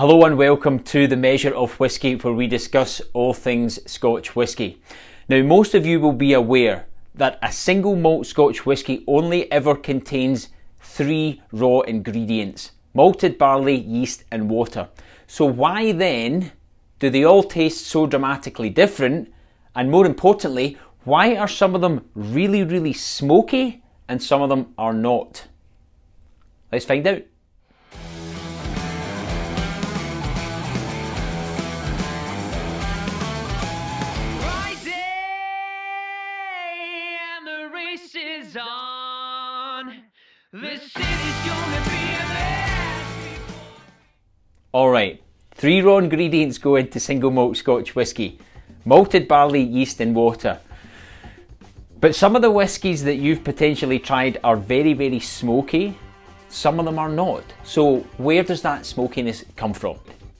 Hello and welcome to The Measure of Whisky, where we discuss all things Scotch whisky. Now, most of you will be aware that a single malt Scotch whisky only ever contains 3 raw ingredients: malted barley, yeast and water. So why then do they all taste so dramatically different? And more importantly, why are some of them really smoky and some of them are not? Let's find out. Alright, 3 raw ingredients go into single malt Scotch whisky: malted barley, yeast and water. But some of the whiskies that you've potentially tried are very smoky, some of them are not. So where does that smokiness come from?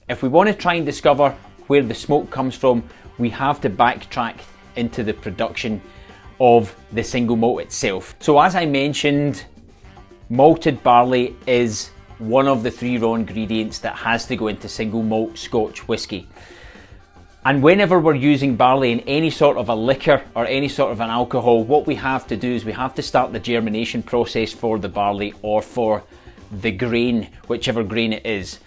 If we want to try and discover where the smoke comes from, we have to backtrack into the production of the single malt itself. So as I mentioned, malted barley is one of the 3 raw ingredients that has to go into single malt Scotch whisky. And whenever we're using barley in any sort of a liquor or any sort of an alcohol, what we have to do is we have to start the germination process for the barley or for the grain, whichever grain it is.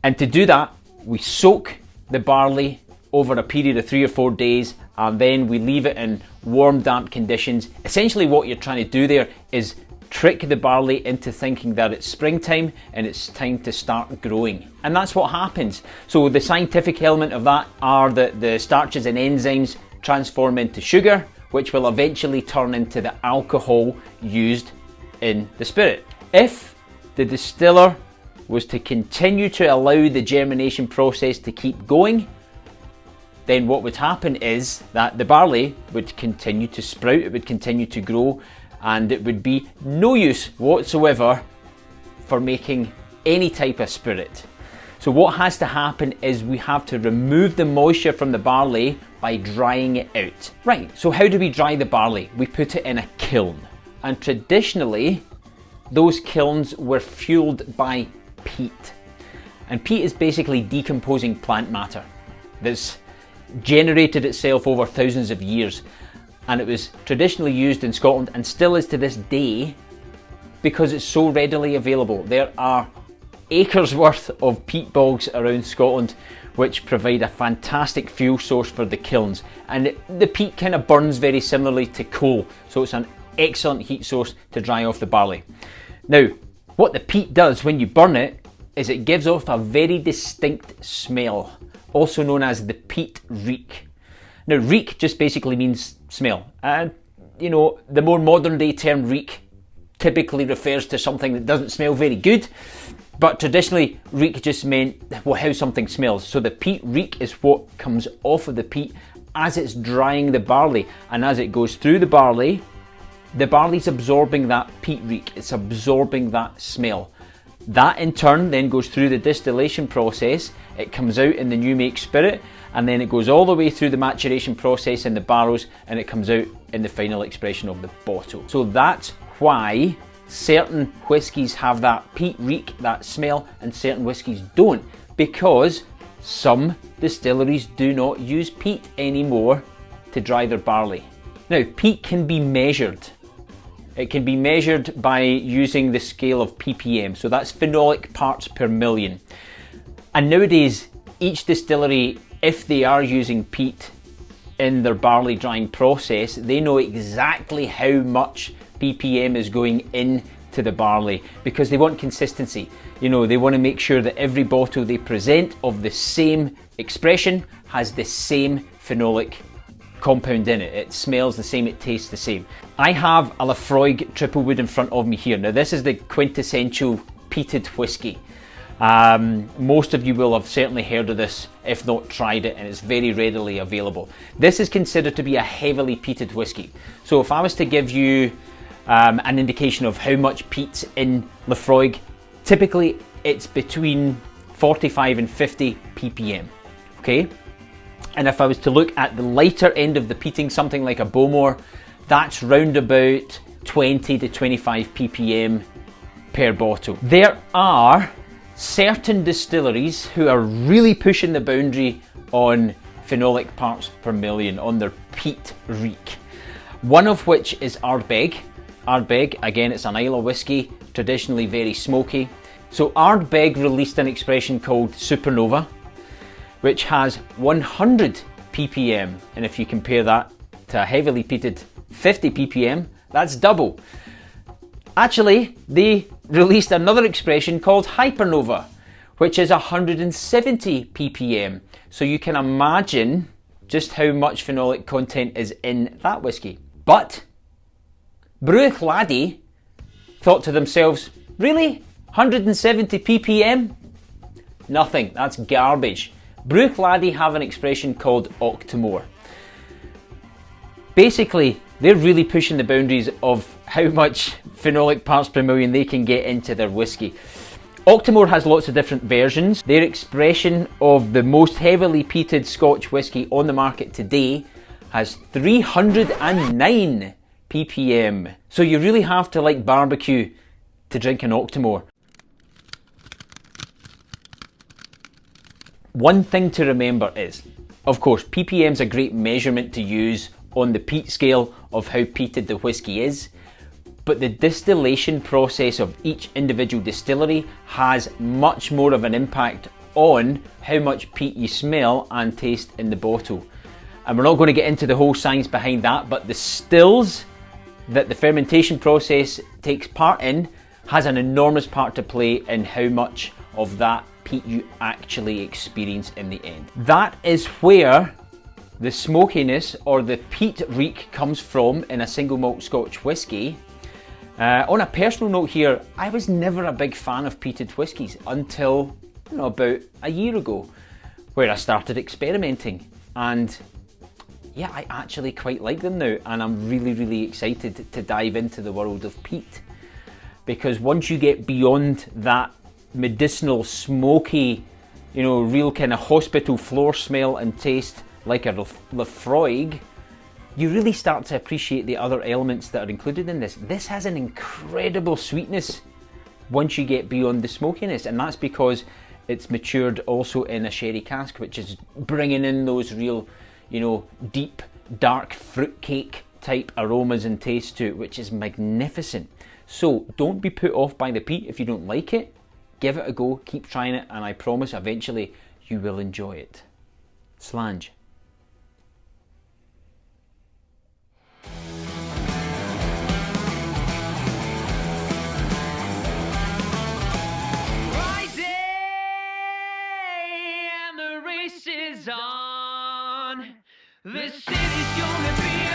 And to do that, we soak the barley over a period of 3 or 4 days, and then we leave it in warm, damp conditions. Essentially what you're trying to do there is trick the barley into thinking that it's springtime and it's time to start growing. And that's what happens. So the scientific element of that are that the starches and enzymes transform into sugar, which will eventually turn into the alcohol used in the spirit. If the distiller was to continue to allow the germination process to keep going, then what would happen is that the barley would continue to sprout, it would continue to grow, and it would be no use whatsoever for making any type of spirit. So what has to happen is we have to remove the moisture from the barley by drying it out. Right, so how do we dry the barley? We put it in a kiln. And traditionally, those kilns were fueled by peat. And peat is basically decomposing plant matter that's generated itself over thousands of years. And it was traditionally used in Scotland and still is to this day because it's so readily available. There are acres worth of peat bogs around Scotland which provide a fantastic fuel source for the kilns, and the peat kind of burns very similarly to coal, so it's an excellent heat source to dry off the barley. Now, what the peat does when you burn it is it gives off a very distinct smell, also known as the peat reek. Now, reek just basically means smell, and the more modern day term reek typically refers to something that doesn't smell very good, but traditionally reek just meant how something smells. So the peat reek is what comes off of the peat as it's drying the barley, and as it goes through the barley's absorbing that peat reek, it's absorbing that smell. That in turn then goes through the distillation process, it comes out in the new make spirit, and then it goes all the way through the maturation process in the barrels, and it comes out in the final expression of the bottle. So that's why certain whiskies have that peat reek, that smell, and certain whiskies don't, because some distilleries do not use peat anymore to dry their barley. Now, peat can be measured. It can be measured by using the scale of ppm, so that's phenolic parts per million. And nowadays, each distillery, if they are using peat in their barley drying process, they know exactly how much ppm is going into the barley because they want consistency. They want to make sure that every bottle they present of the same expression has the same phenolic compound in it. It smells the same, it tastes the same. I have a Laphroaig Triple Wood in front of me here. Now, this is the quintessential peated whiskey. Most of you will have certainly heard of this, if not tried it, and it's very readily available. This is considered to be a heavily peated whiskey. So if I was to give you an indication of how much peat's in Laphroaig, typically it's between 45 and 50 ppm, okay? And if I was to look at the lighter end of the peating, something like a Bowmore, that's round about 20 to 25 ppm per bottle. There are certain distilleries who are really pushing the boundary on phenolic parts per million, on their peat reek. One of which is Ardbeg. Ardbeg, again, it's an Islay whiskey, traditionally very smoky. So Ardbeg released an expression called Supernova, which has 100 ppm, and if you compare that to a heavily peated 50 ppm, that's double. Actually, they released another expression called Hypernova, which is 170 ppm. So you can imagine just how much phenolic content is in that whiskey. But Bruich Laddie thought to themselves, really? 170 ppm? Nothing, that's garbage. Bruich Laddie have an expression called Octomore. Basically, they're really pushing the boundaries of how much phenolic parts per million they can get into their whiskey. Octomore has lots of different versions. Their expression of the most heavily peated Scotch whiskey on the market today has 309 ppm. So you really have to like barbecue to drink an Octomore. One thing to remember is, of course, ppm is a great measurement to use on the peat scale of how peated the whiskey is, but the distillation process of each individual distillery has much more of an impact on how much peat you smell and taste in the bottle. And we're not going to get into the whole science behind that, but the stills that the fermentation process takes part in has an enormous part to play in how much of that peat you actually experience in the end. That is where the smokiness or the peat reek comes from in a single malt Scotch whisky. On a personal note here, I was never a big fan of peated whiskies until about a year ago, where I started experimenting, and yeah, I actually quite like them now, and I'm really excited to dive into the world of peat, because once you get beyond that medicinal, smoky, real kind of hospital floor smell and taste like a Lafroig, you really start to appreciate the other elements that are included in this. This has an incredible sweetness once you get beyond the smokiness, and that's because it's matured also in a sherry cask, which is bringing in those real, deep, dark fruitcake type aromas and taste to it, which is magnificent. So don't be put off by the peat if you don't like it. Give it a go, keep trying it, and I promise eventually you will enjoy it. Slainte. On. The city's gonna be